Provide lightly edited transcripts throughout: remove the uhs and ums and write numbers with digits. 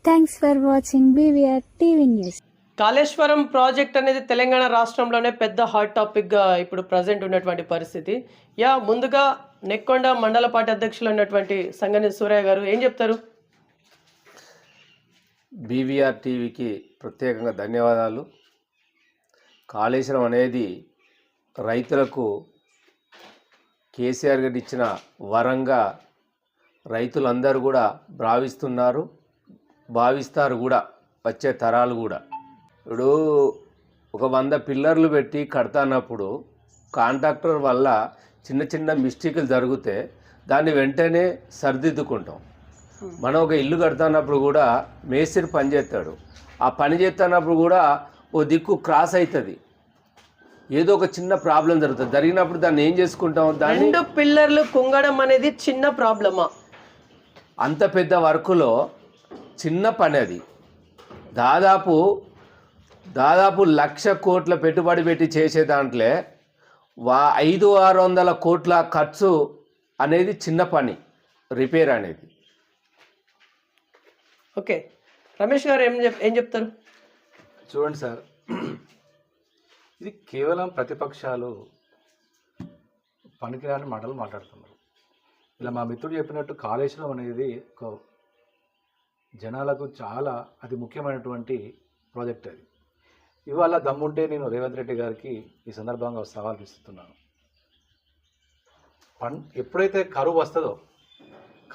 Thanks for watching BVR TV news. Kaleshwaram project అనేది తెలంగాణ రాష్ట్రంలోనే పెద్ద హాట్ టాపిక్గా ఇప్పుడు ప్రజెంట్ ఉన్నటువంటి పరిస్థితి. ముందుగా నెక్కొండ మండల పార్టీ అధ్యక్షులు ఉన్నటువంటి సంగని సూరయ్య గారు ఏం చెప్తారు? BVR టీవీకి ప్రత్యేకంగా ధన్యవాదాలు. కాళేశ్వరం అనేది రైతులకు కేసీఆర్ గారు ఇచ్చిన వరంగా రైతులందరూ కూడా భావిస్తారు కూడా, వచ్చే తరాలు కూడా. ఇప్పుడు ఒక 100 పిల్లర్లు పెట్టి కడతానప్పుడు కాంట్రాక్టర్ వల్ల చిన్న చిన్న మిస్టేకులు జరిగితే దాన్ని వెంటనే సరిదిద్దుకుంటాం. మనం ఒక ఇల్లు కడతానప్పుడు కూడా మేస్త్రి పని చేస్తాడు, ఆ పని చేస్తున్నప్పుడు కూడా ఓ దిక్కు క్రాస్ అవుతుంది, ఏదో ఒక చిన్న ప్రాబ్లం జరిగినప్పుడు దాన్ని ఏం చేసుకుంటాం? దాన్ని 2 పిల్లర్లు కుంగడం అనేది చిన్న ప్రాబ్లమా? అంత పెద్ద వర్కులో చిన్న పని అది. దాదాపు 1,00,000 కోట్ల పెట్టుబడి పెట్టి చేసే దాంట్లో 500-600 కోట్ల ఖర్చు అనేది చిన్న పని, రిపేర్ అనేది. ఓకే, రమేష్ గారు ఏం చెప్తారు? చూడండి సార్, ఇది కేవలం ప్రతిపక్షాలు పనికిరాని మాటలు మాట్లాడుతున్నారు. ఇలా మా మిత్రుడు చెప్పినట్టు కాళేశ్వరం అనేది ఒక జనాలకు చాలా అతి ముఖ్యమైనటువంటి ప్రాజెక్ట్. అది ఇవాళ దమ్ముంటే నేను రేవంత్ రెడ్డి గారికి ఈ సందర్భంగా సవాల్ విస్తున్నాను. ఎప్పుడైతే కరువు వస్తుందో,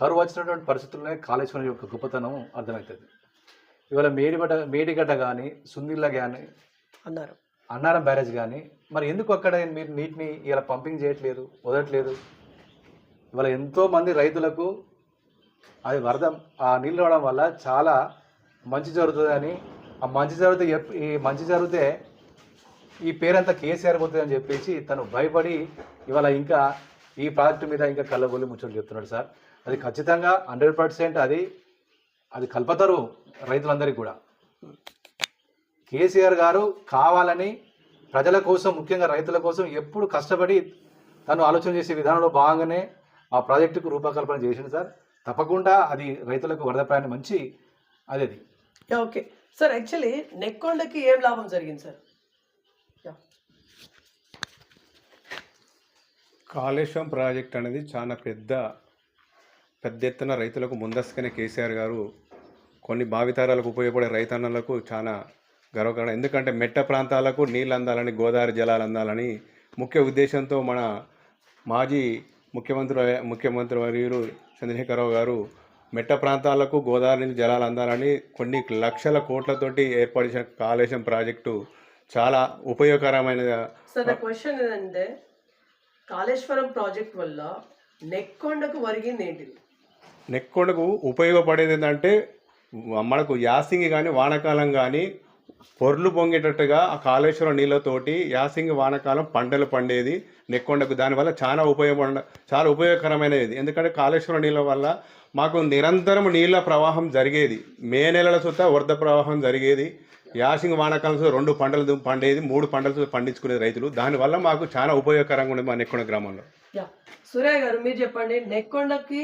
కరువు వచ్చినటువంటి పరిస్థితుల్లోనే కాళేశ్వరం యొక్క గొప్పతనం అర్థమవుతుంది. ఇవాళ మేడిగడ్డ కానీ, సుందిళ్ళ కానీ, అన్నారం బ్యారేజ్ కానీ, మరి ఎందుకు అక్కడ మీరు నీటిని ఇలా పంపింగ్ చేయట్లేదు, వదలట్లేదు? ఇవాళ ఎంతోమంది రైతులకు అది వరద, ఆ నీళ్ళు రావడం వల్ల చాలా మంచి జరుగుతుందని, ఆ మంచి జరిగితే ఈ పేరంతా కేసీఆర్ పోతుందని చెప్పేసి తను భయపడి ఇవాళ ఇంకా ఈ ప్రాజెక్టు మీద ఇంకా కళ్ళబొల్లి ముచ్చట్లు చెప్తున్నాడు సార్. అది ఖచ్చితంగా 100% అది కల్పతరు రైతులందరికీ కూడా. కేసీఆర్ గారు కావాలని ప్రజల కోసం, ముఖ్యంగా రైతుల కోసం ఎప్పుడు కష్టపడి తను ఆలోచన చేసే విధానంలో భాగంగానే ఆ ప్రాజెక్టుకు రూపకల్పన చేసింది సార్. తప్పకుండా అది రైతులకు వరదప్రాయాన్ని మంచి అది. ఓకే సార్, యాక్చువల్లీ నెక్కొండకి ఏం లాభం జరిగింది సార్? కాళేశ్వరం ప్రాజెక్ట్ అనేది చాలా పెద్ద ఎత్తున రైతులకు ముందస్తుగానే కేసీఆర్ గారు కొన్ని భావితరాలకు ఉపయోగపడే రైతన్నలకు చాలా గర్వకారణం. ఎందుకంటే మెట్ట ప్రాంతాలకు నీళ్ళు అందాలని, గోదావరి జలాలు అందాలని ముఖ్య ఉద్దేశంతో మన మాజీ ముఖ్యమంత్రి వర్యులు చంద్రశేఖరరావు గారు మెట్ట ప్రాంతాలకు గోదావరి నీళ్ళు జలాలు అందాలని కొన్ని లక్షల కోట్లతోటి ఏర్పాటు చేసిన కాళేశ్వరం ప్రాజెక్టు చాలా ఉపయోగకరమైన. సార్, క్వశ్చన్ ఏంటంటే కాళేశ్వరం ప్రాజెక్ట్ వల్ల నెక్కొండకు ఒరిగింది ఏంటి? నెక్కొండకు ఉపయోగపడేది ఏంటంటే మనకు యాసింగి కానీ వానాకాలం కానీ పొర్లు పొంగేటట్టుగా ఆ కాళేశ్వరం నీళ్ళతోటి యాసింగి వానాకాలం పంటలు పండేది నెక్కొండకు. దానివల్ల చాలా ఉపయోగకరమైనది. ఎందుకంటే కాళేశ్వరం నీళ్ళ వల్ల మాకు నిరంతరం నీళ్ళ ప్రవాహం జరిగేది. మే నెలల సుతా వరద ప్రవాహం జరిగేది. యాసింగి వానాకాలం 2 పంటలు పండేది, 3 పంటలు పండించుకునేది రైతులు. దానివల్ల మాకు చాలా ఉపయోగకరంగా ఉండేది మా నెక్కొండ గ్రామంలో. సూరయ్య గారు, మీరు చెప్పండి, నెక్కొండకి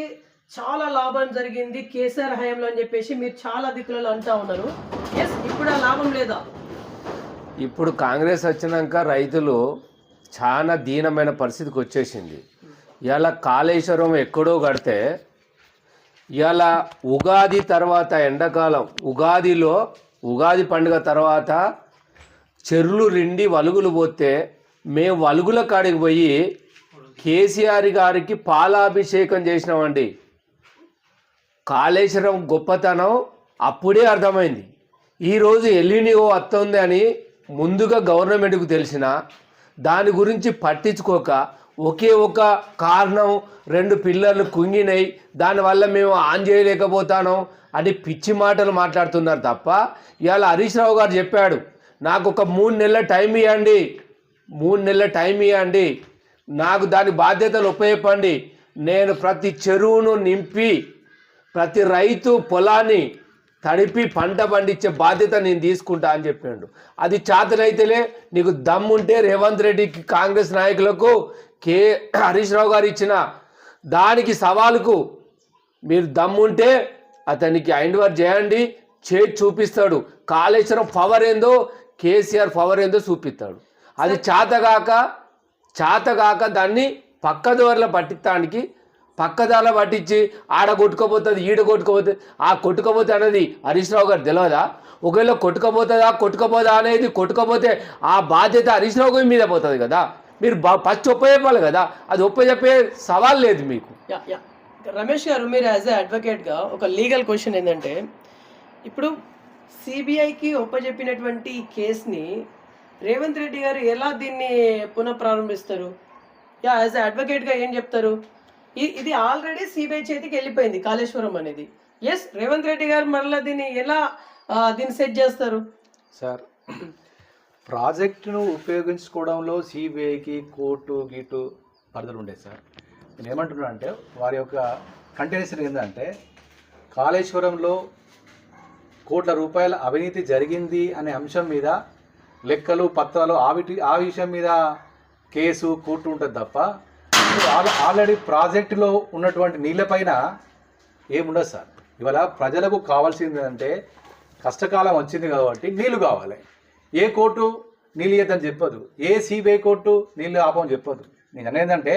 చాలా లాభం జరిగింది కేసీఆర్ హయాంలో అని చెప్పేసి మీరు చాలా దిక్కులలో అంటా ఉన్నారు. ఇప్పుడు ఆ లాభం లేదా? ఇప్పుడు కాంగ్రెస్ వచ్చినాక రైతులు చాలా దీనమైన పరిస్థితికి వచ్చేసింది. ఇవాళ కాళేశ్వరం ఎక్కడో కడితే ఇవాళ ఉగాది తర్వాత, ఎండాకాలం ఉగాది పండుగ తర్వాత చెరువులు నిండి వలుగులు పోతే మేము వలుగుల కాడికి పోయి కేసీఆర్ గారికి పాలాభిషేకం చేసినామండి. కాళేశ్వరం గొప్పతనం అప్పుడే అర్థమైంది. ఈరోజు ఎల్లినియో వస్తుంది అని ముందుగా గవర్నమెంట్కు తెలిసిన దాని గురించి పట్టించుకోక ఒకే ఒక కారణం 2 పిల్లర్లు కుంగినాయి, దానివల్ల మేము ఆన్ చేయలేకపోతాను అని పిచ్చి మాటలు మాట్లాడుతున్నారు తప్ప, ఇవాళ హరీష్ రావు గారు చెప్పాడు, నాకు ఒక 3 నెలల టైం ఇవ్వండి, 3 నెలల టైం ఇవ్వండి, నాకు దాని బాధ్యతలు ఉపయోగపండి, నేను ప్రతి చెరువును నింపి ప్రతి రైతు పొలాన్ని తడిపి పంట పండించే బాధ్యత నేను తీసుకుంటా అని చెప్పాడు. అది చేతనైతేలే నీకు దమ్ముంటే రేవంత్ రెడ్డికి, కాంగ్రెస్ నాయకులకు, హరీష్ రావు గారు ఇచ్చిన దానికి సవాలుకు మీరు దమ్ముంటే అతనికి హ్యాండ్ ఓవర్ చేయండి. చేతి చూపిస్తాడు. కాళేశ్వరం పవర్ ఏందో, కేసీఆర్ పవర్ ఏందో చూపిస్తాడు. అది చేతగాక దాన్ని పక్కదారిలో పట్టించడానికి పక్కదారిలో పట్టించి ఆడ కొట్టుకోపోతుంది, ఈడ కొట్టుకోపోతుంది. ఆ కొట్టుకోపోతే అనేది హరీష్ రావు గారు తెలియదా? ఒకవేళ కొట్టుకోపోదా అనేది, కొట్టుకోపోతే ఆ బాధ్యత హరీష్ రావు గారి మీద పోతుంది కదా. మీరు ఫస్ట్ ఒప్పచెప్పాలి కదా. అది ఒప్పచెప్పే సవాల్ లేదు మీకు. రమేష్ గారు, మీరు యాజ్ ఏ అడ్వకేట్గా ఒక లీగల్ క్వశ్చన్ ఏంటంటే, ఇప్పుడు సిబిఐకి ఒప్పచెప్పినటువంటి ఈ కేసుని రేవంత్ రెడ్డి గారు ఎలా దీన్ని పునఃప్రారంభిస్తారు? యాజ్ ఏ అడ్వకేట్గా ఏం చెప్తారు? ఇది ఆల్రెడీ సిబిఐ చేతికి వెళ్ళిపోయింది కాళేశ్వరం అనేది. ఎస్, రేవంత్ రెడ్డి గారు మరలా దీన్ని ఎలా దీన్ని సెట్ చేస్తారు? సార్, ప్రాజెక్టును ఉపయోగించుకోవడంలో సిబిఐకి కోర్టు గీటు పరిధులు ఉండేది సార్. నేను ఏమంటున్నా అంటే, వారి యొక్క కంటిన్యూషన్ ఏంటంటే, కాళేశ్వరంలో కోట్ల రూపాయల అవినీతి జరిగింది అనే అంశం మీద లెక్కలు పత్రాలు ఆ విషయం మీద కేసు కోర్టు ఉంటుంది తప్ప ఆల్రెడీ ప్రాజెక్టులో ఉన్నటువంటి నీళ్ళపైన ఏముండదు సార్. ఇవాళ ప్రజలకు కావాల్సింది అంటే, కష్టకాలం వచ్చింది కాబట్టి నీళ్లు కావాలి. ఏ కోర్టు నీళ్ళు ఇవ్వద్దని చెప్పదు, ఏ సిబిఐ కోర్టు నీళ్ళు ఆపమని చెప్పదు. నేను అనేదంటే,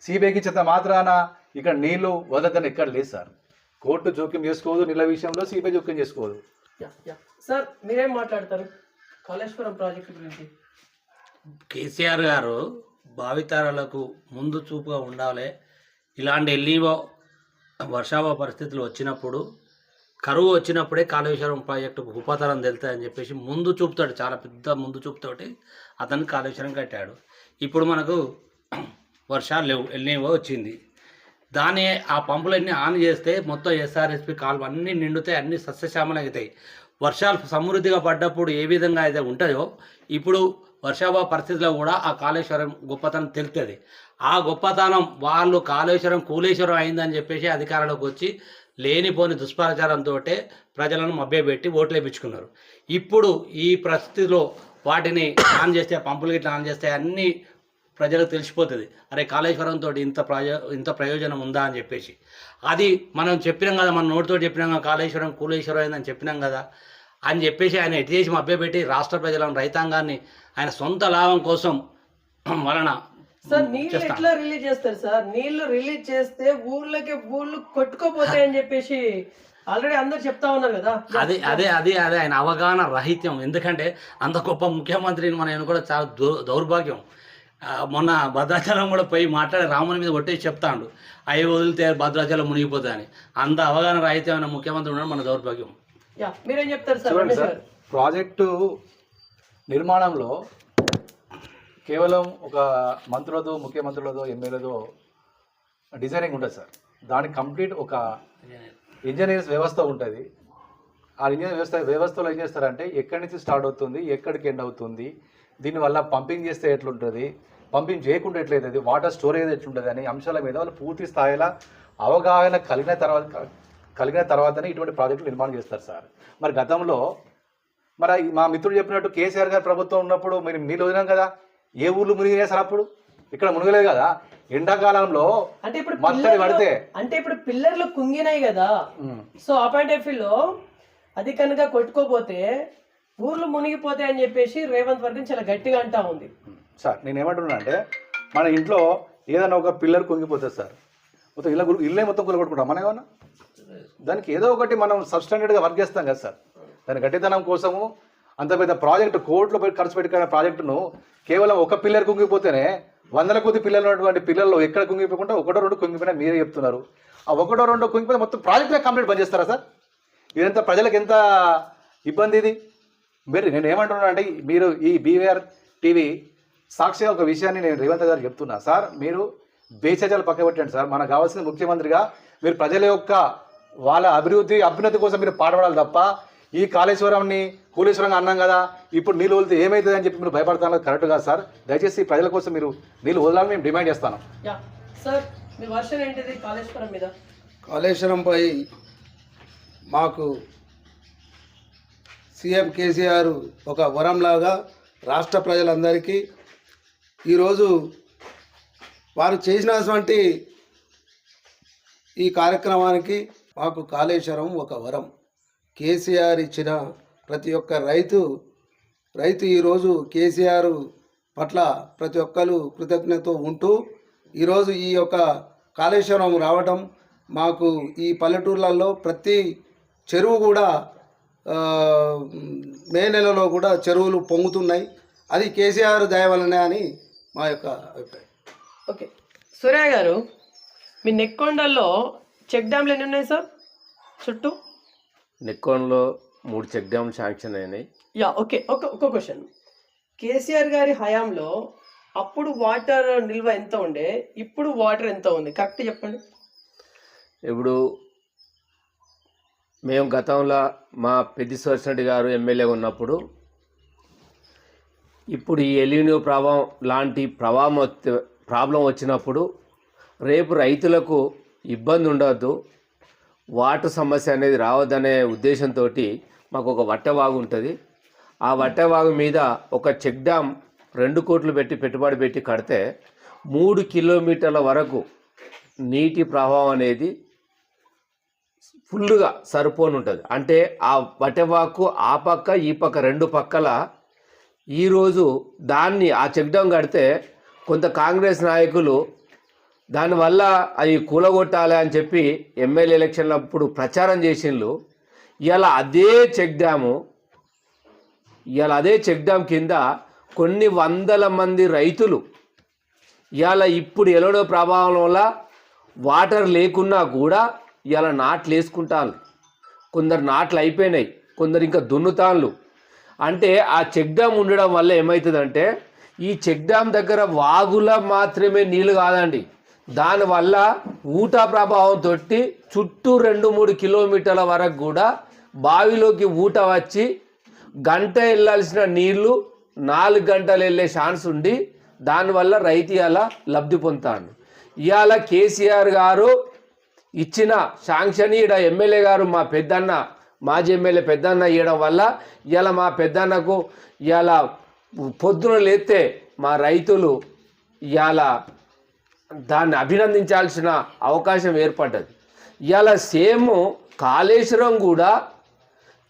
సిబిఐకి చెత్త మాత్రాన ఇక్కడ నీళ్లు వదలని ఎక్కడ లేదు సార్. కోర్టు జోక్యం చేసుకోదు, నీళ్ళ విషయంలో సిబిఐ జోక్యం చేసుకోదు. సార్, మీరేం మాట్లాడతారు కాళేశ్వరం ప్రాజెక్టు గురించి? కేసీఆర్ గారు భావితరాలకు ముందు చూపుగా ఉండాలి. ఇలాంటి ఎల్లీవో వర్షాభావ పరిస్థితులు వచ్చినప్పుడు, కరువు వచ్చినప్పుడే కాళేశ్వరం ప్రాజెక్టుకు ఉపతరం తెలుతాయని చెప్పేసి ముందు చూపుతాడు, చాలా పెద్ద ముందు చూపుతోటి అతను కాళేశ్వరం కట్టాడు. ఇప్పుడు మనకు వర్షాలు లేవు, ఎల్లీవో వచ్చింది. దాన్ని ఆ పంపులన్నీ ఆన్ చేస్తే మొత్తం ఎస్ఆర్ఎస్పి కాలువ అన్నీ నిండుతాయి, అన్నీ సస్యశ్యామలం అవుతాయి. వర్షాలు సమృద్ధిగా పడ్డప్పుడు ఏ విధంగా అయితే ఉంటుందో, ఇప్పుడు వర్షాభావ పరిస్థితుల్లో కూడా ఆ కాళేశ్వరం గొప్పతనం తెలుస్తుంది. ఆ గొప్పతనం వాళ్ళు కాళేశ్వరం కూలేశ్వరం అయిందని చెప్పేసి అధికారంలోకి వచ్చి లేనిపోని దుష్ప్రచారంతో ప్రజలను మభ్యపెట్టి ఓట్లు వేయించుకున్నారు. ఇప్పుడు ఈ పరిస్థితిలో వాటిని ఆన్ చేస్తే, పంపులు గిట్లా ఆన్ చేస్తే అన్నీ ప్రజలకు తెలిసిపోతుంది, అరే కాళేశ్వరంతో ఇంత ప్రయోజనం ఉందా అని చెప్పేసి. అది మనం చెప్పినాం కదా, మన నోటితో చెప్పినాం కదా, కాళేశ్వరం కూలేశ్వరం అయిందని చెప్పినాం కదా అని చెప్పేసి ఆయన ఎటు చేసి మభ్యపెట్టి రాష్ట్ర ప్రజలను, రైతాంగాన్ని ఆయన సొంత లాభం కోసం వలన సార్ నీళ్ళు ఎట్లా రిలీజ్ చేస్తారు సార్? నీళ్లు రిలీజ్ చేస్తే ఊళ్ళు కొట్టుకోపోతాయని చెప్పేసి ఆల్రెడీ అందరు చెప్తా ఉన్నారు కదా. అదే ఆయన అవగాహన రహిత్యం. ఎందుకంటే అంత గొప్ప ముఖ్యమంత్రిని మనం కూడా చాలా దౌర్భాగ్యం. మొన్న భద్రాచలం కూడా పోయి మాట్లాడి రాముని మీద కొట్టేసి చెప్తాడు, అవి వదిలితే భద్రాచలం మునిగిపోతా అని. అంత అవగాహన రహితమైన ముఖ్యమంత్రి ఉండడం మన దౌర్భాగ్యం. మీరేం చెప్తారు సార్? ప్రాజెక్టు నిర్మాణంలో కేవలం ఒక మంత్రులదో, ముఖ్యమంత్రులదో, ఎమ్మెల్యేదో డిజైనింగ్ ఉంటుంది సార్. దానికి కంప్లీట్ ఒక ఇంజనీర్స్ వ్యవస్థ ఉంటుంది. ఆ ఇంజనీర్ వ్యవస్థలో ఏం చేస్తారంటే, ఎక్కడి నుంచి స్టార్ట్ అవుతుంది, ఎక్కడికి ఎండ్ అవుతుంది, దీనివల్ల పంపింగ్ చేస్తే ఎట్లుంటుంది, పంపింగ్ చేయకుండా ఎట్లయితుంది, వాటర్ స్టోరేజ్ ఎట్లుంటుంది అనే అంశాల మీద వాళ్ళు పూర్తి స్థాయిలో అవగాహన కలిగిన తర్వాతనే ఇటువంటి ప్రాజెక్టులు నిర్మాణం చేస్తారు సార్. మరి గతంలో మా మిత్రుడు చెప్పినట్టు కేసీఆర్ గారి ప్రభుత్వం ఉన్నప్పుడు మీరు నీళ్ళు వదిలాం కదా, ఏ ఊర్లు మునిగినాయి సార్? అప్పుడు ఇక్కడ మునగలేదు కదా. ఎండాకాలంలో అంటే ఇప్పుడు మత్తడి పడితే ఇప్పుడు పిల్లర్లు కుంగినాయి కదా, సో అపాయింట్ లో అది కనుక కొట్టుకోపోతే ఊర్లు మునిగిపోతాయి అని చెప్పేసి రేవంత్ వర్గం చాలా గట్టిగా అంటా ఉంది సార్. నేను ఏమంటున్నా అంటే, మన ఇంట్లో ఏదైనా ఒక పిల్లర్ కుంగిపోతుంది సార్, మొత్తం ఇల్లే మొత్తం కూలగొట్టుకుంటాం మనం. ఏమన్నా దానికి ఏదో ఒకటి మనం సబ్స్టాండర్డ్గా వర్క్ చేస్తాం కదా సార్. దాని గట్టితనం కోసము అంత పెద్ద ప్రాజెక్టు, కోట్లు ఖర్చు పెట్టుకున్న ప్రాజెక్టును కేవలం ఒక పిల్లర్ కుంగిపోతేనే 100 కొద్ది పిల్లలు ఉన్నటువంటి పిల్లల్లో ఎక్కడ కుంగిపోకుండా 1-2 కుంగిపోయినా మీరే చెప్తున్నారు. ఆ 1-2 కుంగిపోతే మొత్తం ప్రాజెక్టులే కంప్లీట్ బంద్ చేస్తారా సార్? ఇదంతా ప్రజలకు ఎంత ఇబ్బంది ఇది. మీరు నేను ఏమంటున్నా అంటే, మీరు ఈ బీవీఆర్ టీవీ సాక్షిగా ఒక విషయాన్ని నేను రేవంత్ గారు చెప్తున్నా సార్. మీరు బేచర్చలు పక్క పెట్టండి సార్. మనకు కావాల్సిన ముఖ్యమంత్రిగా మీరు ప్రజల యొక్క వాళ్ళ అభ్యున్నతి కోసం మీరు పాటుపడాలి తప్ప, ఈ కాళేశ్వరంని కూలేశ్వరంగా అన్నాం కదా, ఇప్పుడు నీళ్ళు వదిలితే ఏమవుతుంది అని చెప్పి మీరు భయపడతాను కరెక్ట్ కాదు సార్. దయచేసి ప్రజల కోసం మీరు నీళ్ళు వదలాలని మేము డిమాండ్ చేస్తాను. సార్, మీ వర్షన్ ఏంటిది కాళేశ్వరం మీద? కాళేశ్వరంపై మాకు సీఎం కేసీఆర్ ఒక వరంలాగా రాష్ట్ర ప్రజలందరికీ ఈరోజు వారు చేసినటువంటి ఈ కార్యక్రమానికి మాకు కాళేశ్వరం ఒక వరం. కేసీఆర్ ఇచ్చిన ప్రతి ఒక్క రైతు ఈరోజు కేసీఆర్ పట్ల ప్రతి ఒక్కరు కృతజ్ఞత ఉంటూ ఈరోజు ఈ యొక్క కాళేశ్వరం రావడం మాకు ఈ పల్లెటూర్లలో ప్రతి చెరువు కూడా మే నెలలో కూడా చెరువులు పొంగుతున్నాయి. అది కేసీఆర్ దయ వల్లనే అని మా యొక్క అభిప్రాయం. ఓకే, సూర్య గారు, మీ నెక్కొండల్లో చెక్ డ్యామ్లు ఎన్ని ఉన్నాయి సార్ చుట్టూ? నెక్కోన్లో 3 చెక్ డ్యామ్లు శాంక్షన్ అయినాయి. Yeah, okay. ఒక క్వశ్చన్. కేసీఆర్ గారి హయాంలో అప్పుడు వాటర్ నిల్వ ఎంత ఉండే, ఇప్పుడు వాటర్ ఎంత ఉంది, కరెక్ట్ చెప్పండి. ఇప్పుడు మేము గతంలో మా పెద్ది సోర్సిరెడ్డి గారు ఎమ్మెల్యే ఉన్నప్పుడు ఇప్పుడు ఈ ఎలినో ప్రభావం లాంటి ప్రాబ్లం వచ్చినప్పుడు రేపు రైతులకు ఇబ్బంది ఉండవద్దు, వాటర్ సమస్య అనేది రావద్దనే ఉద్దేశంతో మాకు ఒక వట్టవాగు ఉంటుంది. ఆ వట్టవాగు మీద ఒక చెక్ డ్యామ్ 2 కోట్లు పెట్టి పెట్టుబడి పెట్టి కడితే 3 కిలోమీటర్ల వరకు నీటి ప్రవాహం అనేది ఫుల్గా సరిపోని ఉంటుంది. అంటే ఆ వట్టవాకు ఆ పక్క ఈ పక్క 2 పక్కల ఈరోజు దాన్ని ఆ చెక్ డ్యామ్ కడితే కొంత కాంగ్రెస్ నాయకులు దానివల్ల అవి కూలగొట్టాలి అని చెప్పి ఎమ్మెల్యే ఎలక్షన్ల అప్పుడు ప్రచారం చేసిండ్రు. ఇవాళ అదే చెక్ డ్యామ్ కింద కొన్ని వందల మంది రైతులు ఇవాళ ఇప్పుడు ఎలోడో ప్రభావం వల్ల వాటర్ లేకున్నా కూడా ఇవాళ నాట్లు వేసుకుంటాను. కొందరు నాట్లు అయిపోయినాయి, కొందరు ఇంకా దున్నుతాన్లు. అంటే ఆ చెక్ డ్యామ్ ఉండడం వల్ల ఏమవుతుందంటే ఈ చెక్ డ్యామ్ దగ్గర వాగుల మాత్రమే నీళ్ళు కాదండి, దానివల్ల ఊటా ప్రభావంతో చుట్టూ 2-3 కిలోమీటర్ల వరకు కూడా బావిలోకి ఊట వచ్చి గంట వెళ్ళాల్సిన నీళ్లు 4 గంటలు వెళ్ళే ఛాన్స్ ఉండి దానివల్ల రైతు అలా లబ్ధి పొందుతాను. ఇవాళ కేసీఆర్ గారు ఇచ్చిన శాంక్షన్ ఈడ ఎమ్మెల్యే గారు మా పెద్దన్న మాజీ ఎమ్మెల్యే పెద్దన్న ఇవ్వడం వల్ల ఇవాళ మా పెద్దన్నకు ఇవాళ పొద్దున లేస్తే మా రైతులు ఇవాళ దాన్ని అభినందించాల్సిన అవకాశం ఏర్పడ్డది. ఇవాళ సేమ్ కాళేశ్వరం కూడా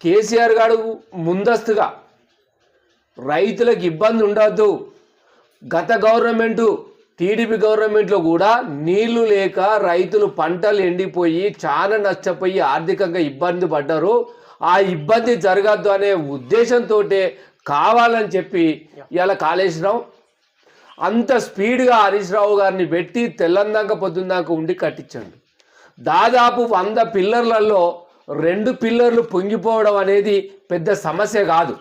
కేసీఆర్ గారు ముందస్తుగా రైతులకు ఇబ్బంది ఉండద్దు, గత గవర్నమెంటు టీడీపీ గవర్నమెంట్లో కూడా నీళ్లు లేక రైతులు పంటలు ఎండిపోయి చాలా నష్టపోయి ఆర్థికంగా ఇబ్బంది పడ్డారు. ఆ ఇబ్బంది జరగద్దు అనే ఉద్దేశంతో కావాలని చెప్పి ఇవాళ కాళేశ్వరం అంత స్పీడ్గా హరీష్ రావు గారిని పెట్టి తెల్లందాక పొద్దుందాక ఉండి కట్టించండు. దాదాపు 100 పిల్లర్లలో 2 పిల్లర్లు పొంగిపోవడం అనేది పెద్ద సమస్య కాదు,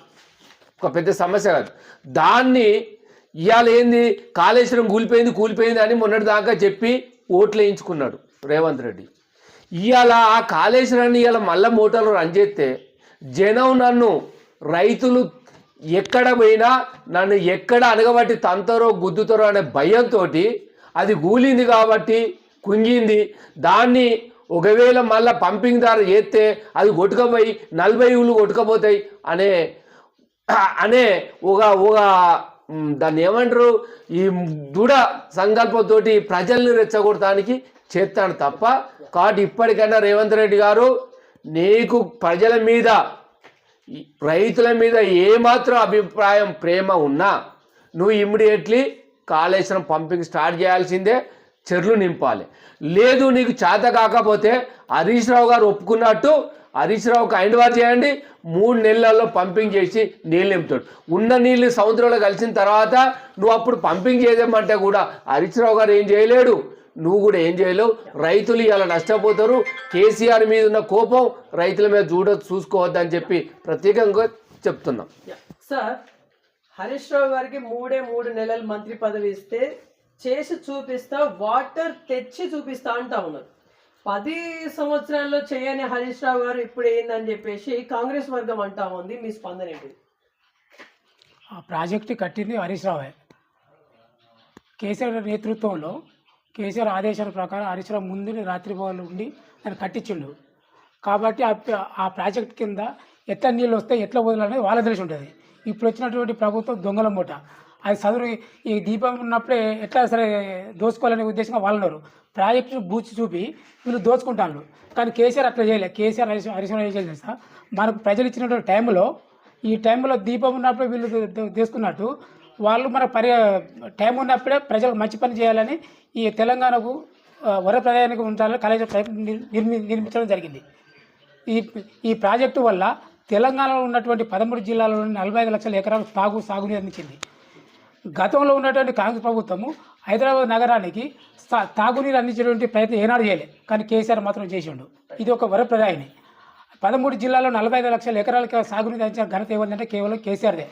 ఒక పెద్ద సమస్య కాదు. దాన్ని ఇవాళ ఏంది కాళేశ్వరం కూలిపోయింది అని మొన్నటి దాకా చెప్పి ఓట్లు వేయించుకున్నాడు రేవంత్ రెడ్డి. ఇవాళ ఆ కాళేశ్వరాన్ని ఇవాళ మళ్ళీ మోటార్లు రన్ చేస్తే జనం నన్ను రైతులు ఎక్కడ పోయినా నన్ను ఎక్కడ అనగబట్టి తంతారో గుద్దుతారో అనే భయంతో అది కూలింది కాబట్టి కుంగింది. దాన్ని ఒకవేళ మళ్ళీ పంపింగ్ దారి చేస్తే అది కొట్టుకపోయి 40 ఊళ్ళు కొట్టుకపోతాయి అనే ఒక దాన్ని ఏమంటారు ఈ దృఢ సంకల్పంతో ప్రజల్ని రెచ్చగొట్టడానికి చేస్తాను తప్ప. కాబట్టి ఇప్పటికైనా రేవంత్ రెడ్డి గారు నీకు ప్రజల మీద రైతుల మీద ఏమాత్రం అభిప్రాయం ప్రేమ ఉన్నా నువ్వు ఇమ్మీడియట్లీ కాళేశ్వరం పంపింగ్ స్టార్ట్ చేయాల్సిందే, చెర్లు నింపాలి. లేదు నీకు చేత కాకపోతే హరీష్ రావు గారు ఒప్పుకున్నట్టు హరీష్ రావుకి హ్యాండ్ ఓవర్ చేయండి, 3 నెలల్లో పంపింగ్ చేసి నీళ్ళు నింపుతాడు. ఉన్న నీళ్ళు సముద్రంలో కలిసిన తర్వాత నువ్వు అప్పుడు పంపింగ్ చేయమంటే కూడా హరీష్ రావు గారు ఏం చేయలేడు, నువ్వు కూడా ఏం చేయలేవు. రైతులు ఇలా నష్టపోతారు. కేసీఆర్ మీద ఉన్న కోపం రైతుల మీద చూసుకోవద్దని చెప్పి ప్రత్యేకంగా చెప్తున్నాం. సార్, హరీష్ రావు గారికి 3 నెలలు మంత్రి పదవి ఇస్తే చేసి చూపిస్తా, వాటర్ తెచ్చి చూపిస్తా అంటా ఉన్నారు. 10 సంవత్సరాల్లో చేయని హరీష్ రావు గారు ఇప్పుడు ఏందని చెప్పేసి కాంగ్రెస్ వర్గం అంటా ఉంది. మీ స్పందన ఏంటి? ఆ ప్రాజెక్టు కట్టింది హరీష్ రావే. కేసీఆర్ నేతృత్వంలో కేసీఆర్ ఆదేశాల ప్రకారం హరీష్ రావు ముందు రాత్రి పగలు ఉండి దాన్ని కట్టించిండు. కాబట్టి ఆ ప్రాజెక్ట్ కింద ఎట్లా నీళ్ళు వస్తాయి, ఎట్లా వదలనేది వాళ్ళ తెలిసి ఉంటుంది. ఇప్పుడు వచ్చినటువంటి ప్రభుత్వం దొంగల మూట. అది చదువు ఈ దీపం ఉన్నప్పుడే ఎట్లా సరే దోచుకోవాలనే ఉద్దేశంగా వాళ్ళు ఉన్నారు. ప్రాజెక్టు బూచి చూపి వీళ్ళు దోచుకుంటాను. కానీ కేసీఆర్ అట్లా చేయలేదు. కేసీఆర్ హరీశ్వరం ఏం చేయాలి సార్, మనకు ప్రజలు ఇచ్చినటువంటి టైంలో ఈ టైంలో దీపం ఉన్నప్పుడు వీళ్ళు తీసుకున్నట్టు వాళ్ళు మన టైం ఉన్నప్పుడే ప్రజలకు మంచి పని చేయాలని ఈ తెలంగాణకు వరప్రదాయానికి ఉంచాలని కాలేజీ నిర్మించడం జరిగింది. ఈ ప్రాజెక్టు వల్ల తెలంగాణలో ఉన్నటువంటి 13 జిల్లాలోని 45 లక్షల ఎకరాలు సాగునీరు అందించింది. గతంలో ఉన్నటువంటి కాంగ్రెస్ ప్రభుత్వము హైదరాబాద్ నగరానికి తాగునీరు అందించేటువంటి ప్రయత్నం ఏనాడు చేయలేదు. కానీ కేసీఆర్ మాత్రం చేసిండు. ఇది ఒక వరప్రదాయని. 13 జిల్లాలో 45 లక్షల ఎకరాలకి సాగునీరు అందించిన ఘనత ఏమంటే కేవలం కేసీఆర్దే.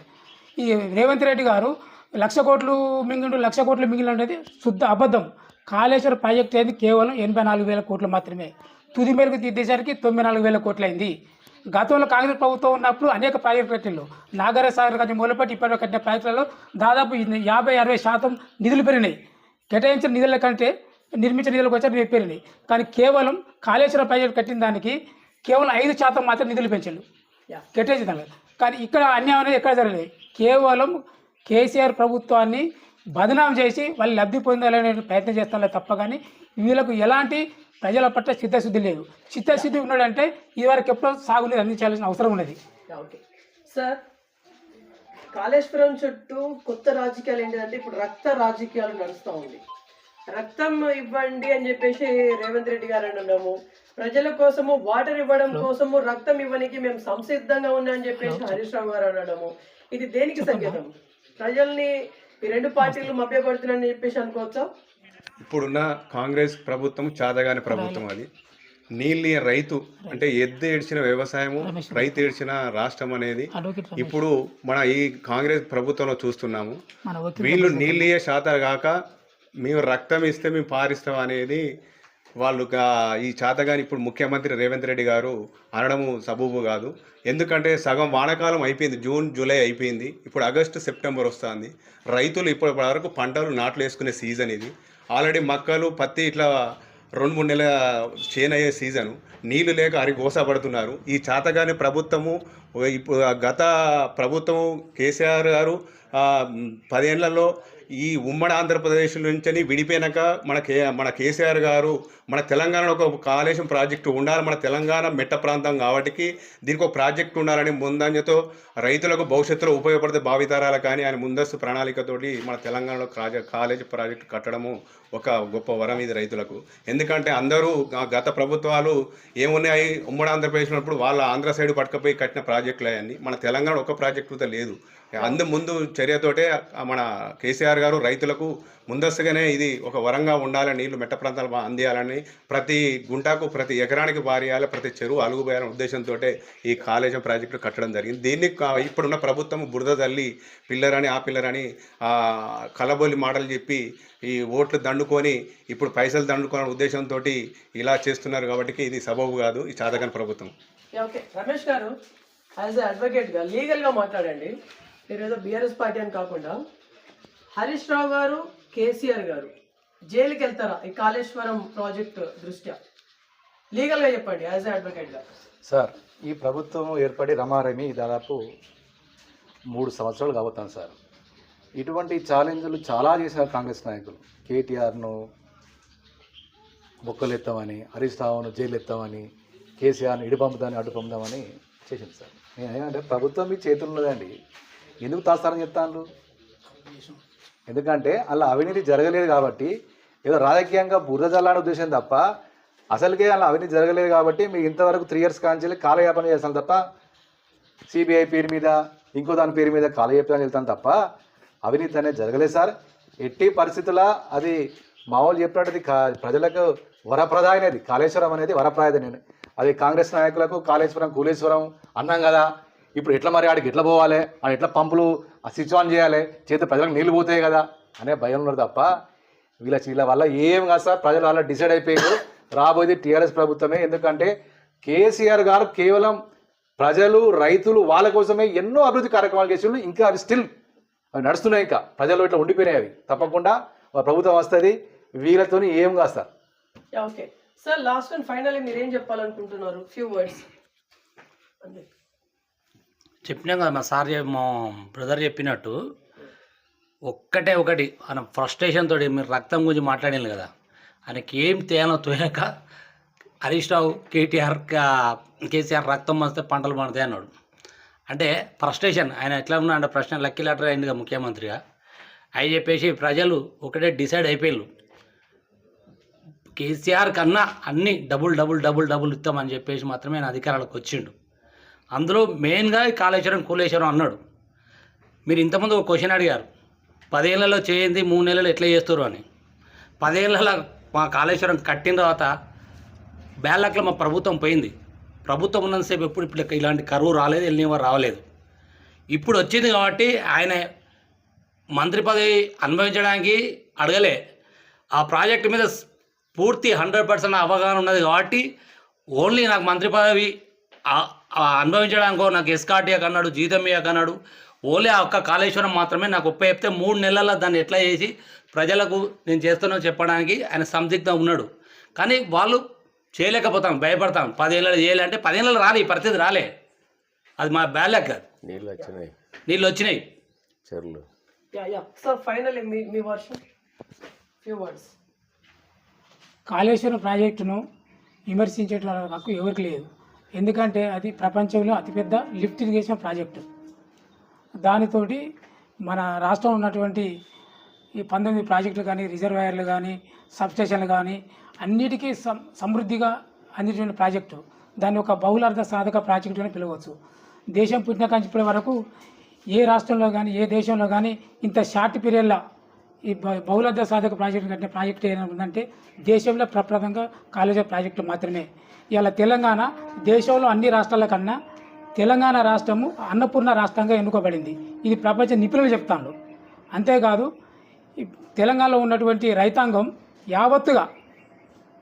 ఈ రేవంత్ రెడ్డి గారు 1,00,000 కోట్లు మింగిండు, 1,00,000 కోట్లు మింగిలు అనేది శుద్ధ అబద్ధం. కాళేశ్వరం ప్రాజెక్ట్ అయింది కేవలం 84,000 కోట్లు మాత్రమే. తుది మేరకు తీసేసరికి 94,000 కోట్లు అయింది. గతంలో కాంగ్రెస్ ప్రభుత్వం ఉన్నప్పుడు అనేక ప్రాజెక్టులు కట్టిండు. నాగర సాగర్ కానీ మొదలుపెట్టి ఇప్పటిలో కట్టిన ప్రాజెక్టులలో దాదాపు 50-60% నిధులు పెరిగినాయి. కేటాయించిన నిధుల కంటే నిర్మించిన నిధులకు వచ్చి పెరిగినాయి. కానీ కేవలం కాళేశ్వరం ప్రాజెక్టు కట్టిన దానికి కేవలం 5% మాత్రం నిధులు పెంచారు కేటాయించిన. కానీ ఇక్కడ అన్యాయం అనేది ఎక్కడ జరగలేదు. కేవలం కేసీఆర్ ప్రభుత్వాన్ని బదనాం చేసి వాళ్ళు లబ్ధి పొందాలనే ప్రయత్నం చేస్తున్నారు తప్ప కానీ వీళ్ళకు ఎలాంటి ప్రజల పట్ల చిత్తశుద్ధి లేదు. చిత్తశుద్ధి ఉన్నాడంటే ఇదివరకు ఎప్పుడో సాగునీరు అందించాల్సిన అవసరం ఉన్నది. ఓకే సార్, కాళేశ్వరం చుట్టూ కొత్త రాజకీయాలు ఏంటంటే ఇప్పుడు రక్త రాజకీయాలు నడుస్తూ ఉంది. రక్తం ఇవ్వండి అని చెప్పేసి రేవంత్ రెడ్డి గారు అనడము, ప్రజల కోసము వాటర్ ఇవ్వడం కోసము రక్తం ఇవ్వడానికి మేము సంసిద్ధంగా ఉన్నా అని చెప్పేసి హరీష్ రావు గారు అనడము, ఇది దేనికి సంకేతం? ప్రజల్ని ఈ రెండు పార్టీలు మభ్యపడుతున్నాయని చెప్పేసి అనుకోవచ్చా? ఇప్పుడున్న కాంగ్రెస్ ప్రభుత్వం చాదగాని ప్రభుత్వం. అది నీళ్ళు రైతు అంటే ఎద్దు ఏడ్చిన వ్యవసాయము, రైతు ఏడ్చిన రాష్ట్రం అనేది ఇప్పుడు మన ఈ కాంగ్రెస్ ప్రభుత్వంలో చూస్తున్నాము. వీళ్ళు నీళ్ళే శాతం కాక మేము రక్తం ఇస్తే మేము పారిస్తాం అనేది వాళ్ళు ఈ చాతగాని ఇప్పుడు ముఖ్యమంత్రి రేవంత్ రెడ్డి గారు అనడము సబూబు కాదు. ఎందుకంటే సగం వానాకాలం అయిపోయింది, జూన్ జూలై అయిపోయింది, ఇప్పుడు ఆగస్టు సెప్టెంబర్ వస్తుంది. రైతులు ఇప్పటి వరకు పంటలు నాట్లు వేసుకునే సీజన్ ఇది. ఆల్రెడీ మక్కలు పత్తి ఇట్లా 2-3 నెలల చేను అయ్యే సీజను. నీళ్లు లేక గోసపడుతున్నారు. ఈ చాతగాని ప్రభుత్వము ఇప్పుడు గత ప్రభుత్వము కేసీఆర్ గారు 10 ఏళ్లలో ఈ ఉమ్మడి ఆంధ్రప్రదేశ్ నుంచి విడిపోయినాక మన కేసీఆర్ గారు మన తెలంగాణలో ఒక కాళేశ్వరం ప్రాజెక్టు ఉండాలి, మన తెలంగాణ మెట్ట ప్రాంతం కాబట్టి దీనికి ఒక ప్రాజెక్టు ఉండాలని ముందంజతో రైతులకు భవిష్యత్తులో ఉపయోగపడితే భావితరాలు కానీ ఆయన ముందస్తు ప్రణాళికతోటి మన తెలంగాణలో కాలేజీ ప్రాజెక్టు కట్టడము ఒక గొప్ప వరం ఇది రైతులకు. ఎందుకంటే అందరూ గత ప్రభుత్వాలు ఏమున్నాయి ఉమ్మడి ఆంధ్రప్రదేశ్ ఉన్నప్పుడు వాళ్ళ ఆంధ్ర సైడ్ పట్టుకపోయి కట్టిన ప్రాజెక్టులు అవన్నీ. మన తెలంగాణ ఒక ప్రాజెక్టుతో లేదు. ముందు చర్యతోటే మన కేసీఆర్ గారు రైతులకు ముందస్తుగానే ఇది ఒక వరంగా ఉండాలని, నీళ్లు మెట్ట ప్రాంతాలు అందియాలని, ప్రతి గుంటకు ప్రతి ఎకరానికి పారేయాలి, ప్రతి చెరువు అలుగుపోయాలనే ఉద్దేశంతో ఈ కాళేశ్వరం ప్రాజెక్టు కట్టడం జరిగింది. దీన్ని ఇప్పుడున్న ప్రభుత్వం బురద తల్లి పిల్లరని ఆ పిల్లరని కలబొల్లి మాటలు చెప్పి ఈ ఓట్లు దండుకొని ఇప్పుడు పైసలు దండుకోవాలనే ఉద్దేశంతో ఇలా చేస్తున్నారు. కాబట్టి ఇది సబబు కాదు ఈ చాతకాని ప్రభుత్వం. ఓకే రమేష్ గారు, యాజ్ ఎ అడ్వకేట్గా లీగల్గా మాట్లాడండి. మీరు ఏదో బీఆర్ఎస్ పార్టీ అని కాకుండా హరీష్ రావు గారు, కేసీఆర్ గారు జైలుకి వెళ్తారా ఈ కాళేశ్వరం ప్రాజెక్టు దృష్ట్యా? లీగల్గా చెప్పండి యాజ్ ఎ అడ్వకేట్గా. సార్, ఈ ప్రభుత్వం ఏర్పడి రమారమి దాదాపు 3 సంవత్సరాలు కాబోతాను సార్. ఇటువంటి ఛాలెంజ్లు చాలా చేశారు కాంగ్రెస్ నాయకులు. కేటీఆర్ను బొక్కలు ఎత్తామని, హరీష్ రావును జైలు ఎత్తామని, కేసీఆర్ను ఇటు పంపుదామని అటు పంపుదామని చేసింది సార్. నేనేమంటే ప్రభుత్వం మీ చేతుల్లో ఉన్నదండి, ఎందుకు తాస్తారని చెప్తాను? ఎందుకంటే అలా అవినీతి జరగలేదు కాబట్టి ఏదో రాజకీయంగా బురద జల్లానే ఉద్దేశం తప్ప అసలుకే అలా అవినీతి జరగలేదు కాబట్టి మీరు ఇంతవరకు 3 years కాంచెల్లి కాలయాపన చేస్తాను తప్ప సిబిఐ పేరు మీద ఇంకో దాని పేరు మీద కాలయాపన వెళ్తాను తప్ప అవినీతి అనేది జరగలేదు సార్. ఎట్టి పరిస్థితుల్లో అది మామూలు చెప్పినట్టు ప్రజలకు వరప్రదాయం అనేది కాళేశ్వరం అనేది వరప్రాయదని. అది కాంగ్రెస్ నాయకులకు కాళేశ్వరం కూలేశ్వరం అన్నాం కదా, ఇప్పుడు ఎట్లా మరి ఆడికి ఎట్లా పోవాలి, ఆడ ఎట్లా పంపులు స్విచ్ ఆన్ చేయాలి, చేతి ప్రజలకు నీళ్ళు పోతాయి కదా అనే భయం ఉన్నారు తప్ప వీళ్ళ వల్ల ఏం కాదు సార్. ప్రజలు అలా డిసైడ్ అయిపోయారు రాబోయేది టీఆర్ఎస్ ప్రభుత్వమే. ఎందుకంటే కేసీఆర్ గారు కేవలం ప్రజలు రైతులు వాళ్ళ కోసమే ఎన్నో అభివృద్ధి కార్యక్రమాలు చేసి ఇంకా అవి స్టిల్ అవి నడుస్తున్నాయి. ఇంకా ప్రజలు ఇట్లా ఉండిపోయినాయి. అవి తప్పకుండా ప్రభుత్వం వస్తుంది, వీళ్ళతో ఏం కాదు sir. Okay sir, last and finally మీరు ఏం చెప్పాలనుకుంటున్నారు? ఫ్యూ వర్డ్స్ చెప్పినాం కదా మా సార్ మా బ్రదర్ చెప్పినట్టు ఒకటి ఆయన ఫ్రస్ట్రేషన్ తోటి మీరు రక్తం గురించి మాట్లాడాను కదా, ఆయనకి ఏం తేనో తోయక హరీష్ రావు కేసీఆర్ రక్తం వస్తే పంటలు పండుతాయి అన్నాడు. అంటే ఫ్రస్ట్రేషన్ ఆయన ఎట్లా ఉన్నా అంటే ప్రశ్న లక్కీ లెటర్ అయిందిగా ముఖ్యమంత్రిగా అవి చెప్పేసి ప్రజలు ఒకటే డిసైడ్ అయిపోయారు, కేసీఆర్ కన్నా అన్నీ డబుల్ ఇస్తామని చెప్పేసి మాత్రమే ఆయన అధికారాలకు వచ్చిండు. అందులో మెయిన్గా కాళేశ్వరం అన్నాడు. మీరు ఇంతకుముందు ఒక క్వశ్చన్ అడిగారు, 10 ఏళ్లలో చేయింది 3 నెలలు ఎట్లా చేస్తారు అని. 10 ఏళ్ళలో మా కాళేశ్వరం కట్టిన తర్వాత బ్యాలక్లో మా ప్రభుత్వం పోయింది. ప్రభుత్వం ఉన్నంతసేపు ఎప్పుడు ఇప్పుడు ఇలాంటి కరువు రాలేదు, ఎల్నివర్ రావలేదు. ఇప్పుడు వచ్చింది కాబట్టి ఆయన మంత్రి పదవి అనుభవించడానికి అడగలే. ఆ ప్రాజెక్టు మీద పూర్తి 100% అవగాహన ఉన్నది కాబట్టి ఓన్లీ నాకు మంత్రి పదవి అనుభవించడానికో నాకు ఎస్కార్టీయాక్ అన్నాడు, జీతం ఇయ్యకన్నాడు. ఓన్లీ ఆ ఒక్క కాళేశ్వరం మాత్రమే నాకు చెప్తే 3 నెలల్లో దాన్ని ఎట్లా చేసి ప్రజలకు నేను చేస్తున్నా చెప్పడానికి ఆయన సందిగ్ధం ఉన్నాడు. కానీ వాళ్ళు చేయలేకపోతాం, భయపడతాం. 10 ఏళ్ళు చేయాలంటే 10 ఏళ్ళు రాలే, ఈ పరిస్థితి రాలే. అది మా బ్యాలెక్ కాదు, నీళ్ళు వచ్చినాయి చెరువులు. సార్ ఫైనల్లీ మీ వర్షన్ ఫ్యూ వర్డ్స్. కాళేశ్వరం ప్రాజెక్టును విమర్శించేటువంటి హక్కు ఎవరికి లేదు. ఎందుకంటే అది ప్రపంచంలో అతిపెద్ద లిఫ్ట్ ఇరిగేషన్ ప్రాజెక్టు. దానితోటి మన రాష్ట్రంలో ఉన్నటువంటి ఈ 19 ప్రాజెక్టులు కానీ, రిజర్వాయర్లు కానీ, సబ్స్టేషన్లు కానీ అన్నిటికీ సమృద్ధిగా అందించిన ప్రాజెక్టు. దాన్ని ఒక బహుళార్థ సాధక ప్రాజెక్టు అని పిలవచ్చు. దేశం పుట్టిన కాంచి ఇప్పటి వరకు ఏ రాష్ట్రంలో కానీ ఏ దేశంలో కానీ ఇంత షార్ట్ పీరియడ్లో ఈ బహుళార్థ సాధక ప్రాజెక్టు కట్టిన ప్రాజెక్టు ఏమైనా ఉందంటే దేశంలో ప్రప్రథంగా కాళేశ్వరం ప్రాజెక్టు మాత్రమే. ఇలా తెలంగాణ దేశంలో అన్ని రాష్ట్రాల కన్నా తెలంగాణ రాష్ట్రము అన్నపూర్ణ రాష్ట్రంగా ఎన్నుకోబడింది. ఇది ప్రపంచ నిపుణులు చెప్తాను. అంతేకాదు ఈ తెలంగాణలో ఉన్నటువంటి రైతాంగం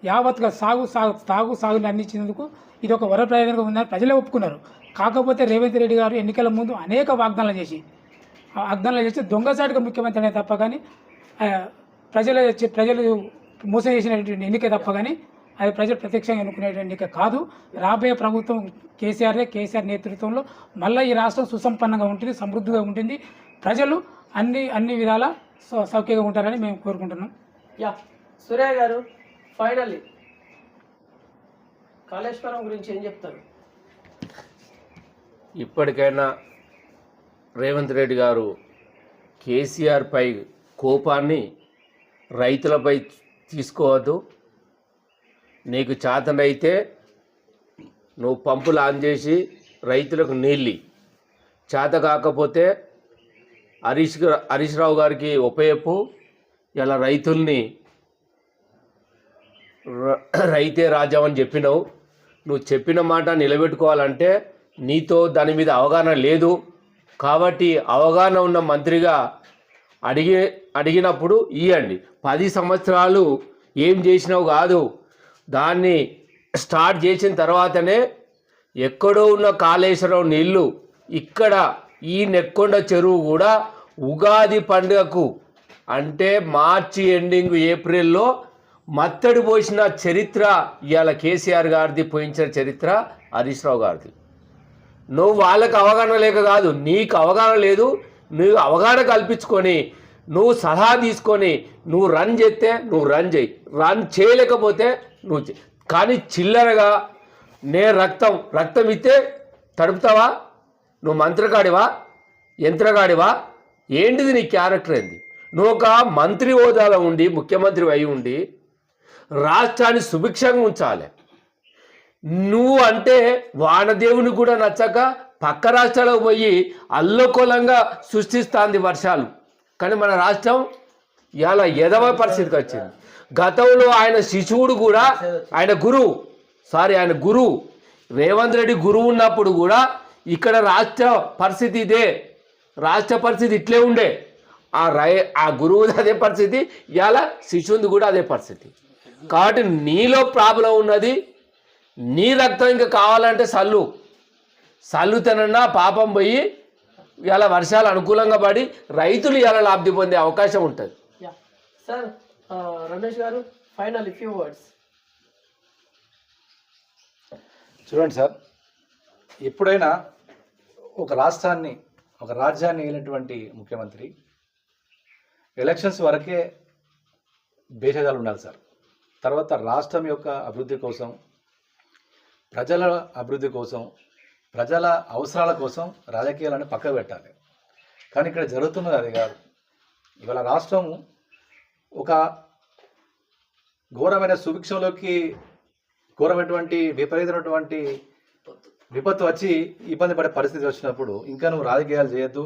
యావత్తుగా సాగుని అందించినందుకు ఇది ఒక వరప్రయోజనంగా ఉందని ప్రజలే ఒప్పుకున్నారు. కాకపోతే రేవంత్ రెడ్డి గారు ఎన్నికల ముందు అనేక వాగ్దానాలు చేసి దొంగసాటిగా ముఖ్యమంత్రి అనే తప్ప కానీ ప్రజలు మోసం చేసినటువంటి ఎన్నిక తప్ప కానీ అది ప్రజలు ప్రత్యక్షంగా ఎన్నుకునేటువంటి ఎన్నిక కాదు. రాబోయే ప్రభుత్వం కేసీఆర్ నేతృత్వంలో మళ్ళీ ఈ రాష్ట్రం సుసంపన్నంగా ఉంటుంది, సమృద్ధిగా ఉంటుంది. ప్రజలు అన్ని విధాల సౌఖ్యంగా ఉంటారని మేము కోరుకుంటున్నాం. సూర్య గారు ఫైనల్లీ కాళేశ్వరం గురించి ఏం చెప్తారు? ఇప్పటికైనా రేవంత్ రెడ్డి గారు కేసీఆర్ పై కోపాన్ని రైతులపై తీసుకోవద్దు. నీకు చేతనైతే నువ్వు పంపులు ఆన్ చేసి రైతులకు నీళ్ళు, చేత కాకపోతే హరీష్ రావు గారికి ఉపయోగపు. ఇలా రైతుల్ని రైతే రాజ్యం అని చెప్పినావు. నువ్వు చెప్పిన మాట నిలబెట్టుకోవాలంటే నీతో దాని మీద అవగాహన లేదు. కాబట్టి అవగాహన ఉన్న మంత్రిగా అడిగినప్పుడు ఇవ్వండి. 10 సంవత్సరాలు ఏం చేసినావు కాదు, దాన్ని స్టార్ట్ చేసిన తర్వాతనే ఎక్కడో ఉన్న కాళేశ్వరం నీళ్ళు ఇక్కడ ఈ నెక్కొండ చెరువు కూడా ఉగాది పండుగకు అంటే మార్చి ఎండింగ్ ఏప్రిల్లో మత్తడి పోసిన చరిత్ర ఇవాళ కేసీఆర్ గారిది, పోయించిన చరిత్ర హరీష్ రావు గారిది. నువ్వు వాళ్ళకి అవగాహన లేక కాదు, నీకు అవగాహన లేదు. నువ్వు అవగాహన కల్పించుకొని నువ్వు సలహా తీసుకొని నువ్వు రన్ చేస్తే నువ్వు రన్ చేయి, రన్ చేయలేకపోతే నువ్వు కానీ చిల్లరగా నేను రక్తం ఇస్తే తడుపుతావా? నువ్వు మంత్రగాడివా, యంత్రగాడివా? ఏంటిది నీ క్యారెక్టర్ ఏంది? నువ్వు ఒక మంత్రి హోదాలో ఉండి ముఖ్యమంత్రి అయి ఉండి రాష్ట్రాన్ని సుభిక్షంగా ఉంచాలి. నువ్వు అంటే వానదేవుని కూడా నచ్చక పక్క రాష్ట్రాలకు పోయి అల్లకొలంగా సృష్టిస్తుంది వర్షాలు. కానీ మన రాష్ట్రం ఇలా ఎదవ పరిస్థితికి వచ్చింది. గతంలో ఆయన శిశువుడు కూడా ఆయన గురువు రేవంత్ రెడ్డి గురువు ఉన్నప్పుడు కూడా ఇక్కడ రాష్ట్ర పరిస్థితి ఇదే, రాష్ట్ర పరిస్థితి ఇట్లే ఉండే. ఆ గురువుది అదే పరిస్థితి, ఇలా శిశువుది కూడా అదే పరిస్థితి. కాబట్టి నీలో ప్రాబ్లం ఉన్నది. నీ రక్తం ఇంకా కావాలంటే సల్లుతనన్నా పాపం పోయి ఇలా వర్షాలు అనుకూలంగా పడి రైతులు ఇలా లాభి పొందే అవకాశం ఉంటుంది. సార్ రమేష్ గారు ఫైనల్ ఫ్యూ వర్డ్స్. చూడండి సార్, ఎప్పుడైనా ఒక రాష్ట్రాన్ని ఒక రాజ్యాన్ని ఏలినటువంటి ముఖ్యమంత్రి ఎలక్షన్స్ వరకే భేషజాలు ఉండాలి సార్. తర్వాత రాష్ట్రం యొక్క అభివృద్ధి కోసం, ప్రజల అభివృద్ధి కోసం, ప్రజల అవసరాల కోసం రాజకీయాలను పక్కకు పెట్టాలి. కానీ ఇక్కడ జరుగుతున్నది అది కాదు. ఇవాళ రాష్ట్రం ఒక ఘోరమైన సుభిక్షంలోకి, ఘోరమైనటువంటి విపరీతమైనటువంటి విపత్తు వచ్చి ఇబ్బంది పడే పరిస్థితి వచ్చినప్పుడు ఇంకా నువ్వు రాజకీయాలు చేయొద్దు,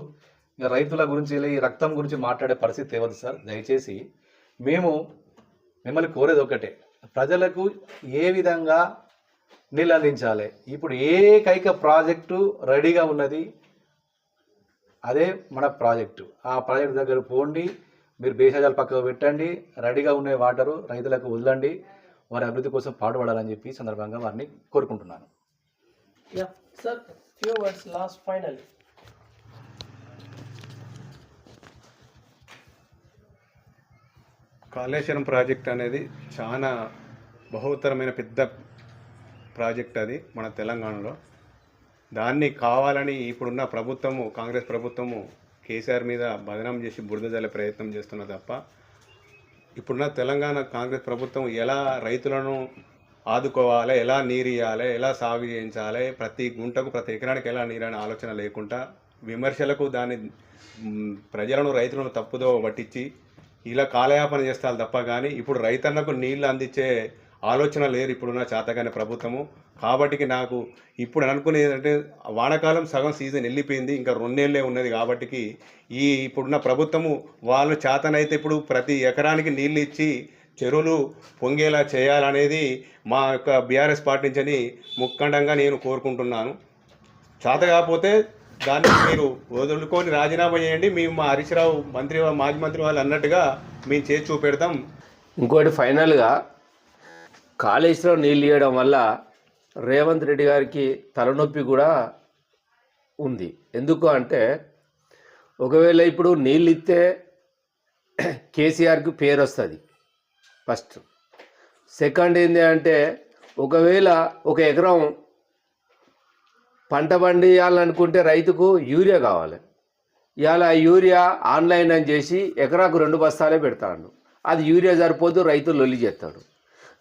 ఇంకా రైతుల గురించి ఈ రక్తం గురించి మాట్లాడే పరిస్థితి తేవద్దు సార్. దయచేసి మేము మిమ్మల్ని కోరేది ఒకటే, ప్రజలకు ఏ విధంగా నీళ్ళు అందించాలి. ఇప్పుడు ఏకైక ప్రాజెక్టు రెడీగా ఉన్నది, అదే మన ప్రాజెక్టు. ఆ ప్రాజెక్టు దగ్గర పోండి, మీరు భేషజాలు పక్కకు పెట్టండి, రెడీగా ఉన్న వాటరు రైతులకు వదలండి, వారి అభివృద్ధి కోసం పాటుపడాలని చెప్పి సందర్భంగా వారిని కోరుకుంటున్నాను. Yeah sir, few words last final. Kaleshwaram project అనేది చాలా బహుతరమైన పెద్ద ప్రాజెక్ట్ అది మన తెలంగాణలో. దాన్ని కావాలని ఇప్పుడున్న ప్రభుత్వము, కాంగ్రెస్ ప్రభుత్వము కేసీఆర్ మీద బదనాం చేసి బురద జల్లే ప్రయత్నం చేస్తున్న తప్ప, ఇప్పుడున్న తెలంగాణ కాంగ్రెస్ ప్రభుత్వం ఎలా రైతులను ఆదుకోవాలి, ఎలా నీరు ఇవ్వాలి, ఎలా సాగు చేయించాలి, ప్రతి గుంటకు ప్రతి ఎకరానికి ఎలా నీరు అనే ఆలోచన లేకుండా విమర్శలకు దాన్ని ప్రజలను రైతులను తప్పుదో పట్టించి ఇలా కాలయాపన చేస్తారు తప్ప కానీ ఇప్పుడు రైతన్నకు నీళ్లు అందించే ఆలోచన లేరు ఇప్పుడున్న చేతగానే ప్రభుత్వము. కాబట్టి నాకు ఇప్పుడు అనుకునేది ఏంటంటే వానాకాలం సగం సీజన్ వెళ్ళిపోయింది, ఇంకా 2 నెలలే ఉన్నది. కాబట్టి ఈ ఇప్పుడున్న ప్రభుత్వము వాళ్ళు చేతనైతే ఇప్పుడు ప్రతి ఎకరానికి నీళ్ళు ఇచ్చి చెరువులు పొంగేలా చేయాలనేది మా యొక్క బీఆర్ఎస్ పార్టీ నుంచి ముఖ్యంగా నేను కోరుకుంటున్నాను. చేత కాకపోతే దాన్ని మీరు వదులుకొని రాజీనామా చేయండి. మేము మా హరీష్ రావు మంత్రి, మాజీ మంత్రి వాళ్ళు అన్నట్టుగా మేము చేసి చూపెడతాం. ఇంకోటి ఫైనల్గా, కాళేశ్వరం నీళ్ళు ఇవ్వడం వల్ల రేవంత్ రెడ్డి గారికి తలనొప్పి కూడా ఉంది. ఎందుకు అంటే ఒకవేళ ఇప్పుడు నీళ్ళు ఇస్తే కేసీఆర్కి పేరు వస్తుంది ఫస్ట్. సెకండ్ ఏంటి అంటే ఒకవేళ ఒక ఎకరం పంట పండియాలనుకుంటే రైతుకు యూరియా కావాలి. ఇవాళ యూరియా ఆన్లైన్ అని చేసి ఎకరాకు 2 బస్తాలే పెడతాడు. అది యూరియా సరిపోతూ రైతులు లొల్లి చేస్తాడు.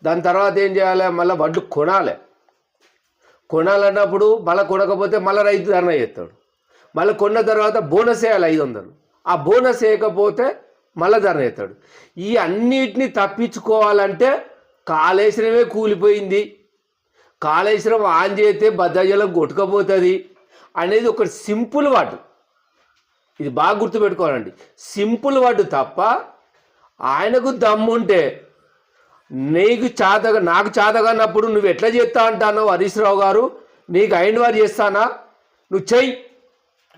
దాని తర్వాత ఏం చేయాలి, మళ్ళీ వడ్లు కొనాలన్నప్పుడు మళ్ళీ కొనకపోతే మళ్ళీ రైతు ధర్నా చేస్తాడు. మళ్ళీ కొన్న తర్వాత బోనస్ వేయాలి 500. ఆ బోనస్ వేయకపోతే మళ్ళీ ధర్నా చేస్తాడు. ఈ అన్నిటిని తప్పించుకోవాలంటే కాళేశ్వరమే కూలిపోయింది, కాళేశ్వరం ఆన్ చేస్తే భద్రాచలం కొట్టుకపోతుంది అనేది ఒక సింపుల్ వర్డ్. ఇది బాగా గుర్తుపెట్టుకోవాలండి, సింపుల్ వర్డ్ తప్ప ఆయనకు దమ్ముంటే నీకు నాకు చేతగానప్పుడు నువ్వు ఎట్లా చేస్తా అంటానో హరీష్ రావు గారు, నీకు అయిన వారు చేస్తానా, నువ్వు చెయ్యి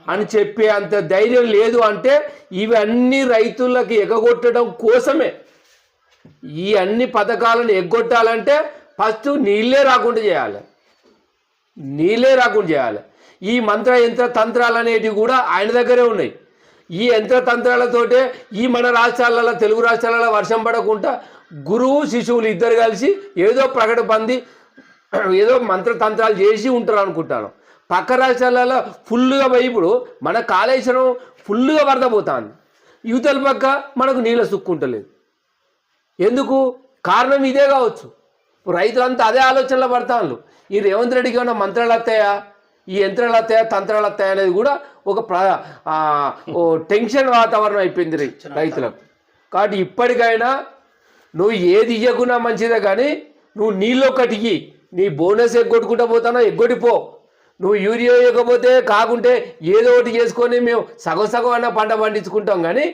అని చెప్పే అంత ధైర్యం లేదు అంటే ఇవన్నీ రైతులకి ఎగగొట్టడం కోసమే. ఈ అన్ని పథకాలను ఎగ్గొట్టాలంటే ఫస్ట్ నీళ్ళే రాకుండా చేయాలి. ఈ యంత్ర తంత్రాలు అనేటివి కూడా ఆయన దగ్గరే ఉన్నాయి. ఈ యంత్ర తంత్రాలతోటే ఈ మన రాష్ట్రాలలో, తెలుగు రాష్ట్రాలలో వర్షం పడకుండా గురువు శిశువులు ఇద్దరు కలిసి ఏదో ప్రకట పొంది ఏదో మంత్రతంత్రాలు చేసి ఉంటారు అనుకుంటాను. పక్క రాష్ట్రాలలో ఫుల్గా పోయి ఇప్పుడు మన కాళేశ్వరం ఫుల్గా వరద పోతుంది, యువతల పక్క మనకు నీళ్ళ సుక్కుంటలేదు. ఎందుకు? కారణం ఇదే కావచ్చు. రైతులంతా అదే ఆలోచనలో పడతాను. ఈ రేవంత్ రెడ్డికి ఏమైనా మంత్రాలు వస్తాయా, ఈ యంత్రాలు వస్తాయా, తంత్రాలు వస్తాయా అనేది కూడా ఒక టెన్షన్ వాతావరణం అయిపోయింది రైతులకు. కాబట్టి ఇప్పటికైనా నువ్వు ఏది ఇవ్వకున్నా మంచిదే, కానీ నువ్వు నీళ్ళు ఒక్కటికి నీ బోనస్ ఎగ్గొట్టుకుంటూ పోతానో ఎగ్గొట్టిపో. నువ్వు యూరియా ఇవ్వకపోతే కాకుంటే ఏదో ఒకటి చేసుకొని మేము సగం అన్న పంట పండించుకుంటాం, కానీ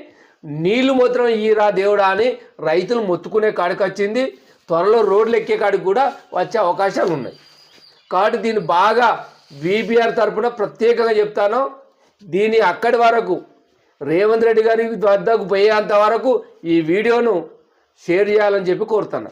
నీళ్లు మాత్రం ఈరా దేవుడా అని రైతులు మొత్తుకునే కాడికి వచ్చింది. త్వరలో రోడ్లు ఎక్కే కాడికి కూడా వచ్చే అవకాశాలు ఉన్నాయి. కాబట్టి దీన్ని బాగా వీపీఆర్ తరఫున ప్రత్యేకంగా చెప్తాను, దీన్ని అక్కడి వరకు రేవంత్ రెడ్డి గారి వద్దకు పోయేంత వరకు ఈ వీడియోను షేర్ చేయాలని చెప్పి కోరుతాను.